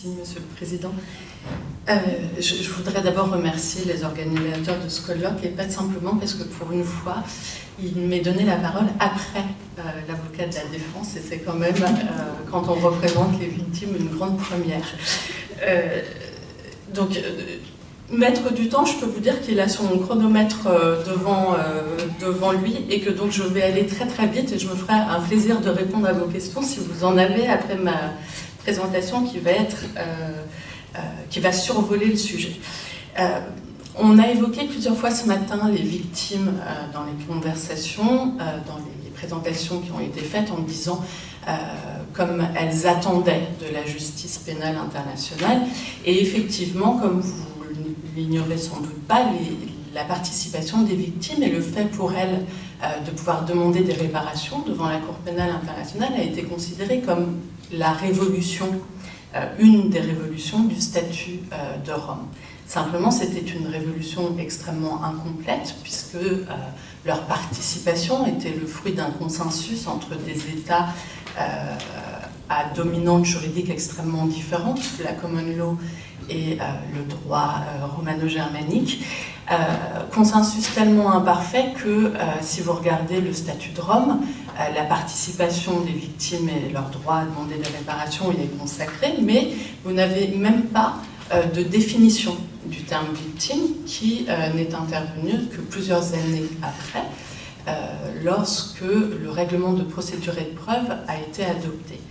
Merci, Monsieur le Président. Je voudrais d'abord remercier les organisateurs de ce colloque, et pas simplement parce que pour une fois, il m'est donné la parole après l'avocat de la défense, et c'est quand même, quand on représente les victimes, une grande première. Maître du temps, je peux vous dire qu'il a son chronomètre devant lui, et que donc je vais aller très très vite, et je me ferai un plaisir de répondre à vos questions si vous en avez après ma présentation qui va survoler le sujet. On a évoqué plusieurs fois ce matin les victimes dans les conversations, dans les présentations qui ont été faites, en disant comme elles attendaient de la justice pénale internationale. Et effectivement, comme vous l'ignorez sans doute pas, la participation des victimes et le fait pour elles de pouvoir demander des réparations devant la Cour pénale internationale a été considéré comme la révolution, une des révolutions du statut de Rome. Simplement, c'était une révolution extrêmement incomplète, puisque leur participation était le fruit d'un consensus entre des États à dominante juridique extrêmement différente, la common law et le droit romano-germanique. Consensus tellement imparfait que si vous regardez le statut de Rome, la participation des victimes et leur droit à demander des réparations, il est consacré, mais vous n'avez même pas de définition du terme victime qui n'est intervenue que plusieurs années après, lorsque le règlement de procédure et de preuve a été adopté.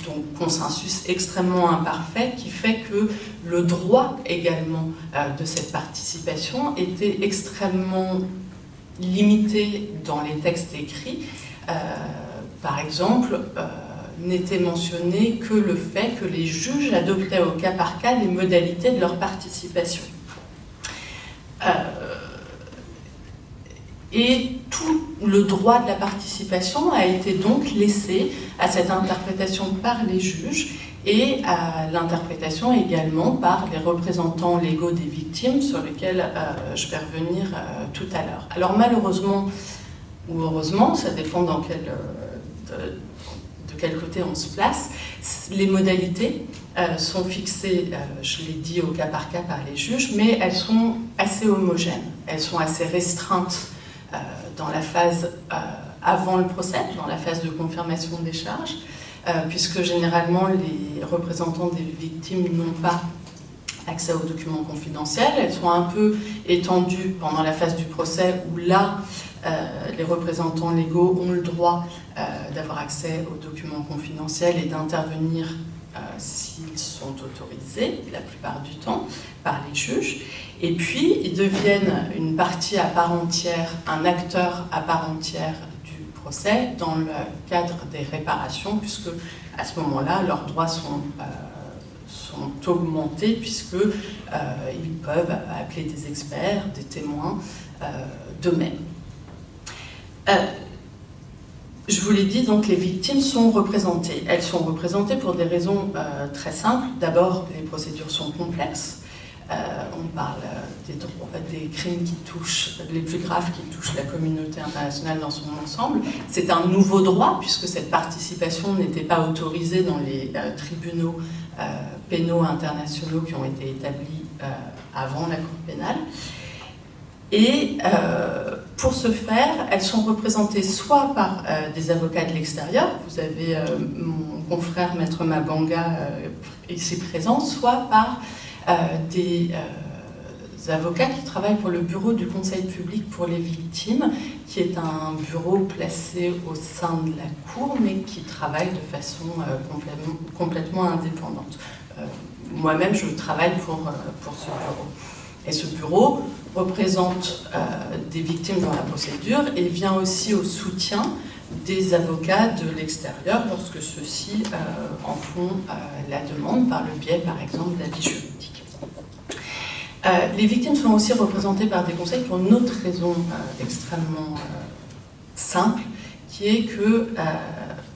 Donc consensus extrêmement imparfait qui fait que le droit également de cette participation était extrêmement limité dans les textes écrits. Par exemple, n'était mentionné que le fait que les juges adoptaient au cas par cas les modalités de leur participation. Et tout le droit de la participation a été donc laissé à cette interprétation par les juges et à l'interprétation également par les représentants légaux des victimes, sur lesquels je vais revenir tout à l'heure. Alors malheureusement, ou heureusement, ça dépend de quel côté on se place, les modalités sont fixées, je l'ai dit, au cas par les juges, mais elles sont assez homogènes, elles sont assez restreintes dans la phase avant le procès, dans la phase de confirmation des charges, puisque généralement les représentants des victimes n'ont pas accès aux documents confidentiels. Elles sont un peu étendues pendant la phase du procès, où là, les représentants légaux ont le droit d'avoir accès aux documents confidentiels et d'intervenir s'ils sont autorisés, la plupart du temps, par les juges. Et puis, ils deviennent une partie à part entière, un acteur à part entière du procès dans le cadre des réparations, puisque à ce moment-là, leurs droits sont augmentés, puisqu'ils peuvent appeler des experts, des témoins d'eux-mêmes. Je vous l'ai dit, donc les victimes sont représentées. Elles sont représentées pour des raisons très simples. D'abord, les procédures sont complexes. On parle des crimes qui touchent, les plus graves qui touchent la communauté internationale dans son ensemble. C'est un nouveau droit, puisque cette participation n'était pas autorisée dans les tribunaux pénaux internationaux qui ont été établis avant la Cour pénale. Et pour ce faire, elles sont représentées soit par des avocats de l'extérieur, vous avez mon confrère Maître Mabanga ici présent, soit par des avocats qui travaillent pour le bureau du Conseil public pour les victimes, qui est un bureau placé au sein de la Cour, mais qui travaille de façon complètement indépendante. Moi-même, je travaille pour ce bureau. Et ce bureau représente des victimes dans la procédure et vient aussi au soutien des avocats de l'extérieur lorsque ceux-ci en font la demande par le biais, par exemple, d'avis juridiques. Les victimes sont aussi représentées par des conseils pour une autre raison extrêmement simple, qui est que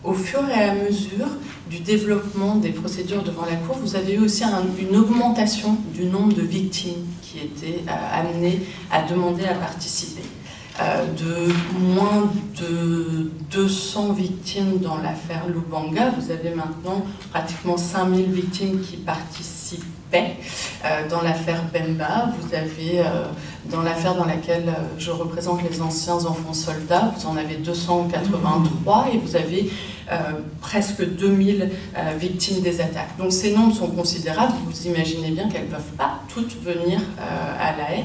au fur et à mesure du développement des procédures devant la Cour, vous avez eu aussi une augmentation du nombre de victimes qui étaient amenées à demander à participer. de moins de 200 victimes dans l'affaire Lubanga. Vous avez maintenant pratiquement 5000 victimes qui participaient. Dans l'affaire Bemba, vous avez, dans l'affaire dans laquelle je représente les anciens enfants soldats, vous en avez 283 et vous avez presque 2000 victimes des attaques. Donc ces nombres sont considérables. Vous imaginez bien qu'elles ne peuvent pas toutes venir à La Haye,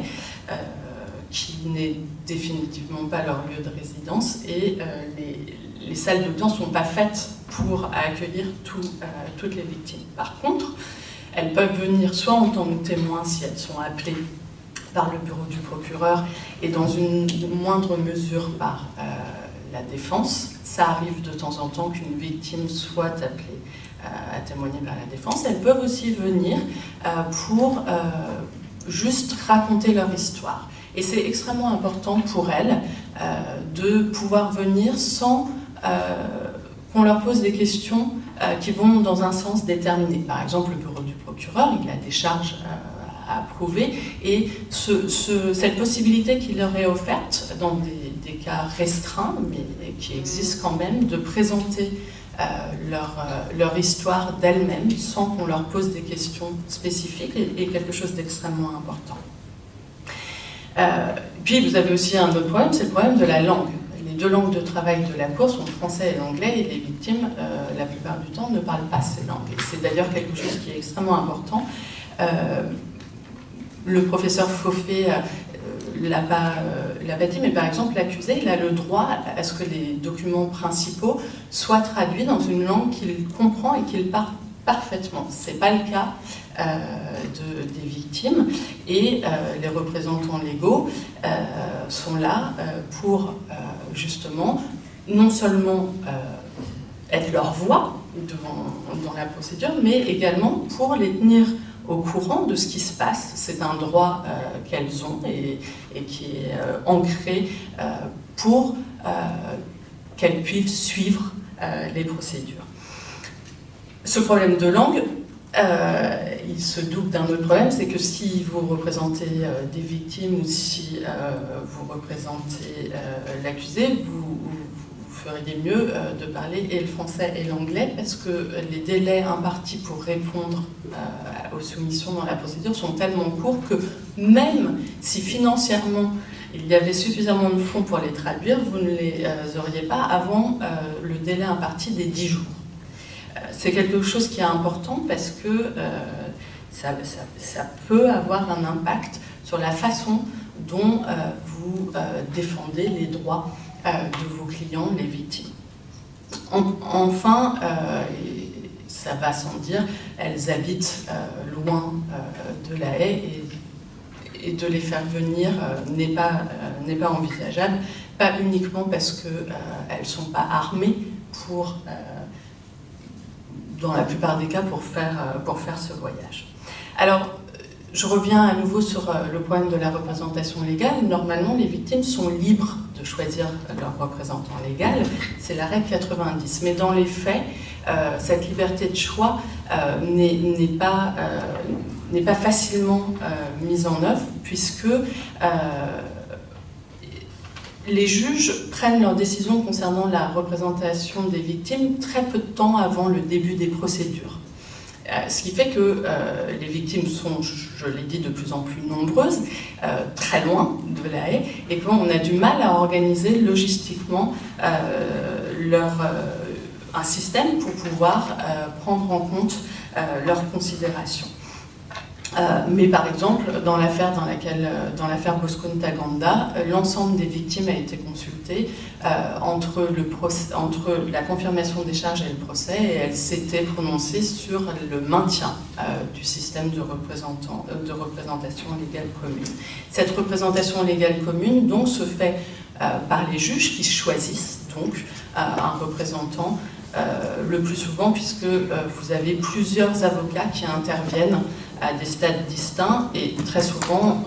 qui n'est définitivement pas leur lieu de résidence, et les salles d'audience ne sont pas faites pour accueillir toutes les victimes. Par contre, elles peuvent venir soit en tant que témoins si elles sont appelées par le bureau du procureur et dans une moindre mesure par la défense. Ça arrive de temps en temps qu'une victime soit appelée à témoigner par la défense. Elles peuvent aussi venir pour juste raconter leur histoire. Et c'est extrêmement important pour elles de pouvoir venir sans qu'on leur pose des questions qui vont dans un sens déterminé. Par exemple, le bureau du procureur, il a des charges à approuver, et cette possibilité qui leur est offerte dans des cas restreints, mais qui existent quand même, de présenter leur histoire d'elles-mêmes sans qu'on leur pose des questions spécifiques, est quelque chose d'extrêmement important. Puis vous avez aussi un autre problème, c'est le problème de la langue. Les deux langues de travail de la Cour sont le français et l'anglais, et les victimes, la plupart du temps, ne parlent pas ces langues. Et c'est d'ailleurs quelque chose qui est extrêmement important. Le professeur Fauffet l'a pas dit, mais par exemple, l'accusé, il a le droit à ce que les documents principaux soient traduits dans une langue qu'il comprend et qu'il parle parfaitement. Ce n'est pas le cas des victimes, et les représentants légaux sont là pour justement non seulement être leur voix dans la procédure, mais également pour les tenir au courant de ce qui se passe. C'est un droit qu'elles ont et qui est ancré pour qu'elles puissent suivre les procédures. Ce problème de langue, il se double d'un autre problème, c'est que si vous représentez des victimes ou si vous représentez l'accusé, vous feriez mieux de parler et le français et l'anglais, parce que les délais impartis pour répondre aux soumissions dans la procédure sont tellement courts que même si financièrement il y avait suffisamment de fonds pour les traduire, vous ne les auriez pas avant le délai imparti des 10 jours. C'est quelque chose qui est important parce que ça peut avoir un impact sur la façon dont vous défendez les droits de vos clients, les victimes. Enfin, ça va sans dire, elles habitent loin de La Haye, et de les faire venir n'est pas envisageable, pas uniquement parce qu'elles ne sont pas armées pour, dans la plupart des cas, pour faire ce voyage. Alors, je reviens à nouveau sur le problème de la représentation légale. Normalement, les victimes sont libres de choisir leur représentant légal. C'est la règle 90. Mais dans les faits, cette liberté de choix n'est pas facilement mise en œuvre, puisque les juges prennent leurs décisions concernant la représentation des victimes très peu de temps avant le début des procédures. Ce qui fait que les victimes sont, je l'ai dit, de plus en plus nombreuses, très loin de La Haye, et qu'on a du mal à organiser logistiquement un système pour pouvoir prendre en compte leurs considérations. Mais par exemple, dans l'affaire Bosco Ntaganda, l'ensemble des victimes a été consulté entre la confirmation des charges et le procès, et elle s'était prononcée sur le maintien du système de représentation légale commune. Cette représentation légale commune donc se fait par les juges qui choisissent donc un représentant le plus souvent, puisque vous avez plusieurs avocats qui interviennent à des stades distincts, et très souvent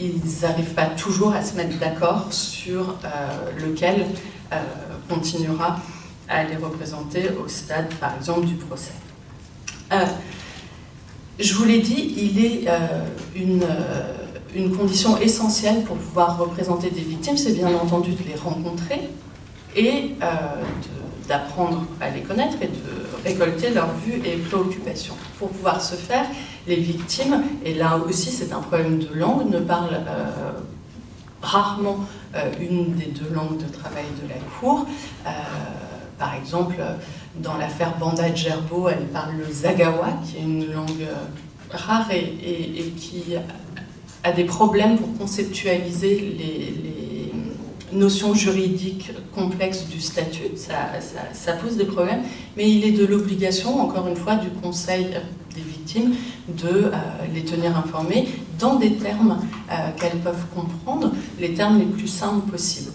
ils n'arrivent pas toujours à se mettre d'accord sur lequel continuera à les représenter au stade, par exemple, du procès. Je vous l'ai dit, il est une une condition essentielle pour pouvoir représenter des victimes, c'est bien entendu de les rencontrer et d'apprendre à les connaître et de récolter leurs vues et préoccupations. Pour pouvoir se faire, les victimes, et là aussi c'est un problème de langue, ne parlent rarement une des deux langues de travail de la Cour. Par exemple, dans l'affaire Banda-Djerbo, elle parle le Zaghawa, qui est une langue rare et qui a des problèmes pour conceptualiser les notions juridiques complexes du statut. Ça pose des problèmes, mais il est de l'obligation, encore une fois, du Conseil des victimes de les tenir informés dans des termes qu'elles peuvent comprendre, les termes les plus simples possibles.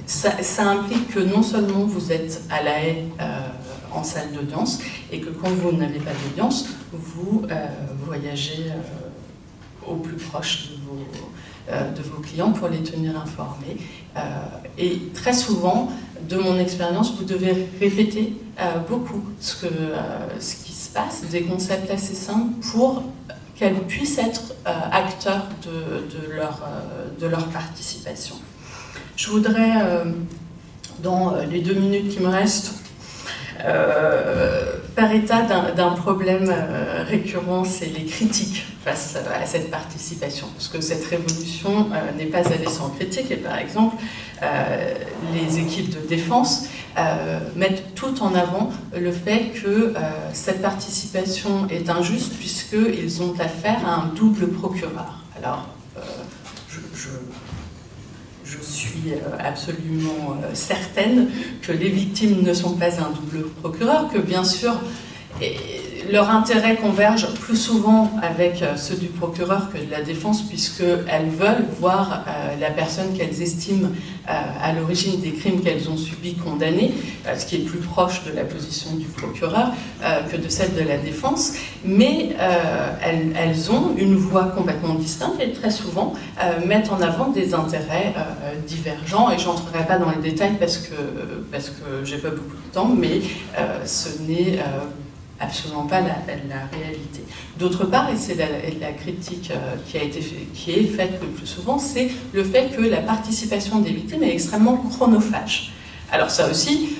Ça implique que non seulement vous êtes à La Haye en salle d'audience, et que quand vous n'avez pas d'audience, vous voyagez au plus proche de vos clients pour les tenir informés. Et très souvent, de mon expérience, vous devez répéter beaucoup ce qui se passe, des concepts assez simples pour qu'elles puissent être acteurs de leur participation. Je voudrais, dans les 2 minutes qui me restent, faire état d'un problème récurrent, c'est les critiques face à cette participation. Parce que cette révolution n'est pas allée sans critique. Et par exemple, les équipes de défense mettent tout en avant le fait que cette participation est injuste puisqu'ils ont affaire à un double procureur. Alors, je suis absolument certaine que les victimes ne sont pas un double procureur, que bien sûr, leur intérêt converge plus souvent avec ceux du procureur que de la défense, puisqu'elles veulent voir la personne qu'elles estiment à l'origine des crimes qu'elles ont subis condamnée, ce qui est plus proche de la position du procureur que de celle de la défense, mais elles ont une voix complètement distincte et très souvent mettent en avant des intérêts divergents, et je n'entrerai pas dans les détails parce que j'ai pas beaucoup de temps, mais ce n'est absolument pas la réalité. D'autre part, et c'est la critique qui est faite le plus souvent, c'est le fait que la participation des victimes est extrêmement chronophage. Alors ça aussi,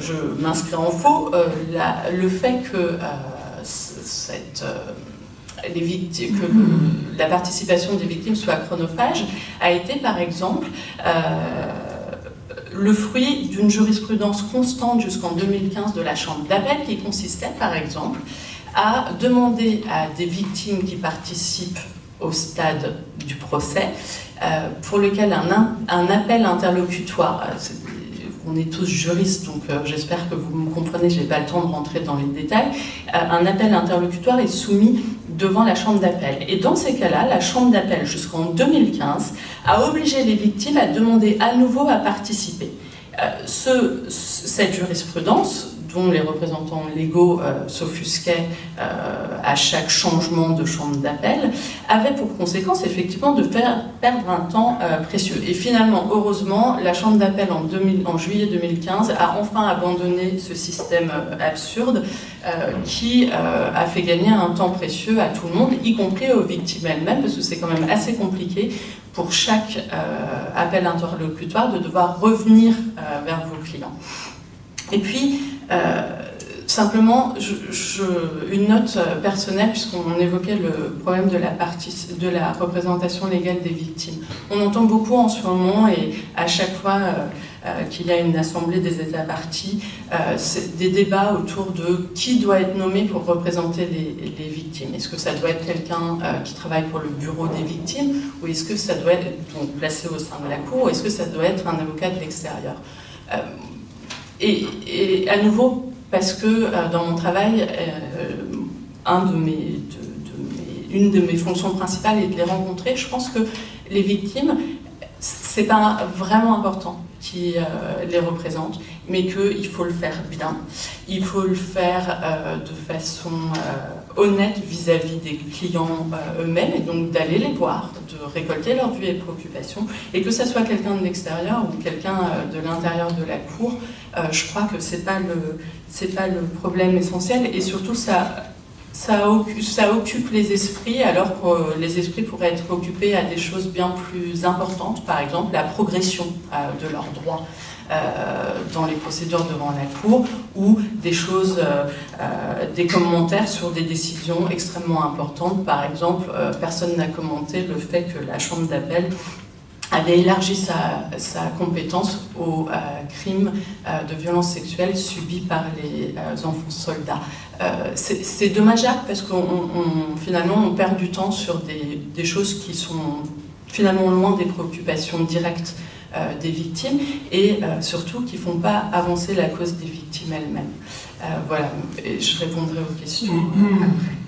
je m'inscris en faux, le fait que, la participation des victimes soit chronophage a été par exemple le fruit d'une jurisprudence constante jusqu'en 2015 de la Chambre d'appel qui consistait, par exemple, à demander à des victimes qui participent au stade du procès, pour lequel un appel interlocutoire, on est tous juristes, donc j'espère que vous me comprenez, je n'ai pas le temps de rentrer dans les détails, un appel interlocutoire est soumis devant la Chambre d'appel. Et dans ces cas-là, la Chambre d'appel, jusqu'en 2015, a obligé les victimes à demander à nouveau à participer. Cette jurisprudence, dont les représentants légaux s'offusquaient à chaque changement de chambre d'appel, avait pour conséquence effectivement de faire perdre un temps précieux. Et finalement, heureusement, la chambre d'appel en juillet 2015 a enfin abandonné ce système absurde qui a fait gagner un temps précieux à tout le monde, y compris aux victimes elles-mêmes, parce que c'est quand même assez compliqué pour chaque appel interlocutoire de devoir revenir vers vos clients. Et puis, simplement, une note personnelle, puisqu'on évoquait le problème de la représentation légale des victimes. On entend beaucoup en ce moment, et à chaque fois qu'il y a une assemblée des États parties, des débats autour de qui doit être nommé pour représenter les victimes. Est-ce que ça doit être quelqu'un qui travaille pour le bureau des victimes, ou est-ce que ça doit être donc, placé au sein de la Cour, ou est-ce que ça doit être un avocat de l'extérieur? Et à nouveau, parce que dans mon travail, une de mes fonctions principales est de les rencontrer, je pense que les victimes, c'est pas vraiment important qui les représente, mais qu'il faut le faire bien. Il faut le faire de façon honnête vis-à-vis des clients eux-mêmes, et donc d'aller les voir, de récolter leurs vues et préoccupations, et que ce soit quelqu'un de l'extérieur ou quelqu'un de l'intérieur de la Cour, je crois que c'est pas le problème essentiel, et surtout ça ça occupe les esprits, alors que les esprits pourraient être occupés à des choses bien plus importantes, par exemple la progression de leurs droits dans les procédures devant la Cour, ou des choses, des commentaires sur des décisions extrêmement importantes. Par exemple, personne n'a commenté le fait que la Chambre d'appel avait élargi sa compétence aux crimes de violence sexuelle subis par les enfants soldats. C'est dommageable parce qu'on finalement on perd du temps sur des choses qui sont finalement loin des préoccupations directes des victimes et surtout qui ne font pas avancer la cause des victimes elles-mêmes. Voilà, et je répondrai aux questions après.